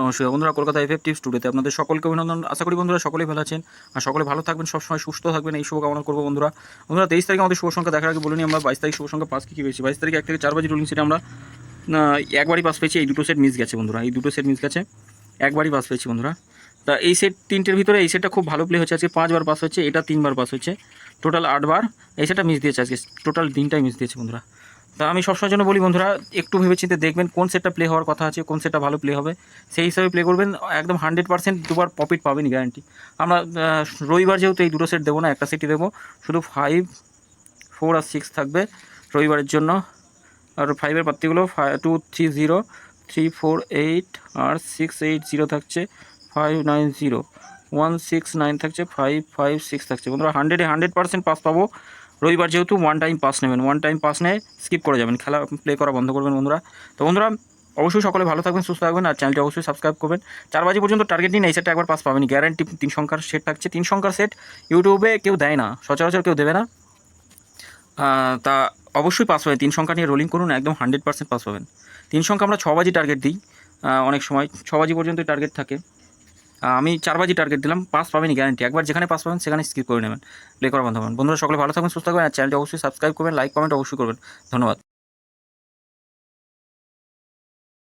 নমস্কার বন্ধুরা, কলকাতা এফএফ স্টুডিওতে আপনাদের সকলকে অভিনন্দন। আশা করি বন্ধুরা সকলেই ভালো আছেন আর সকলে ভালো থাকবেন, সবসময় সুস্থ থাকবেন, এই শুভকামনা করবো। বন্ধুরা 23 তারিখে আমাদের শুভ সংখ্যা দেখার আগে বলিনি আমরা 22 তারিখ শুভ সংখ্যা পাস কী পেয়েছি। 22 তারিখে 1 থেকে 4 বাজি রুলিং সেটে আমরা একবারই পাস পেয়েছি। এই দুটো সেট মিস গেছে বন্ধুরা, এই দুটো সেট মিস গেছে, একবারই পাস পেয়েছি বন্ধুরা। তা এই সেট তিনটের ভিতরে এই সেটটা খুব ভালো প্লে হচ্ছে, আজকে 5 বার পাস হচ্ছে, এটা 3 বার পাস হচ্ছে, টোটাল 8 বার এই সেটটা মিস দিয়েছে, আজকে টোটাল দিনটাই মিস দিয়েছে বন্ধুরা। তা আমি সবসময় জন্য বলি বন্ধুরা, একটু ভেবেচিন্তে দেখবেন কোন সেটটা প্লে হওয়ার কথা আছে, কোন সেটটা ভালো প্লে হবে, সেই হিসাবে প্লে করবেন। একদম 100% দুবার প্রফিট পাবেনই গ্যারান্টি। আমরা রবিবার যেহেতু এই দুটো সেট দেবো না, একটা সেটই দেবো, শুধু 5, 4 আর 6 থাকবে রবিবারের জন্য। আর 5-এর পাত্তিগুলো 2, 3, 0, 3, 4, 8 আর 6, 8, 0 থাকছে, 5, 9, 0, 1, 6, 9 থাকছে, 5, 5, 6 থাকছে বন্ধুরা। 100% পাস পাবো রবিবার, যেহেতু ওয়ান টাইম পাস নেবেন, ওয়ান টাইম পাস নিয়ে স্কিপ করে যাবেন, খেলা প্লে করা বন্ধ করবেন বন্ধুরা। তো বন্ধুরা অবশ্যই সকলে ভালো থাকবেন, সুস্থ থাকবেন আর চ্যানেলটি অবশ্যই সাবস্ক্রাইব করবেন। 4 বাজি পর্যন্ত টার্গেট নিন, এই সেটটা একবার পাস পাবেন গ্যারান্টি। 3 সংখ্যার সেট থাকছে, 3 সংখ্যার সেট ইউটিউবে কেউ দেয় না, সচরাচর কেউ দেবে না। তা অবশ্যই পাস পাবেন, 3 সংখ্যা নিয়ে রোলিং করুন, একদম 100% পাস পাবেন। 3 সংখ্যা আমরা 6 বাজি টার্গেট দিই, অনেক সময় 6 বাজি পর্যন্ত টার্গেট থাকে। আমি 4 বাজি টার্গেট দিলাম, পাস পাবেনই গ্যারান্টি। একবার যেখানে পাস পাবেন সেখানে স্কিপ করে নেবেন, প্লে করা বন্ধ করবেন। বন্ধুরা সকলে ভালো থাকবেন, সুস্থ থাকবেন আর চ্যানেলটি অবশ্যই সাবস্ক্রাইব করবেন, লাইক কমেন্ট অবশ্যই করবেন। ধন্যবাদ।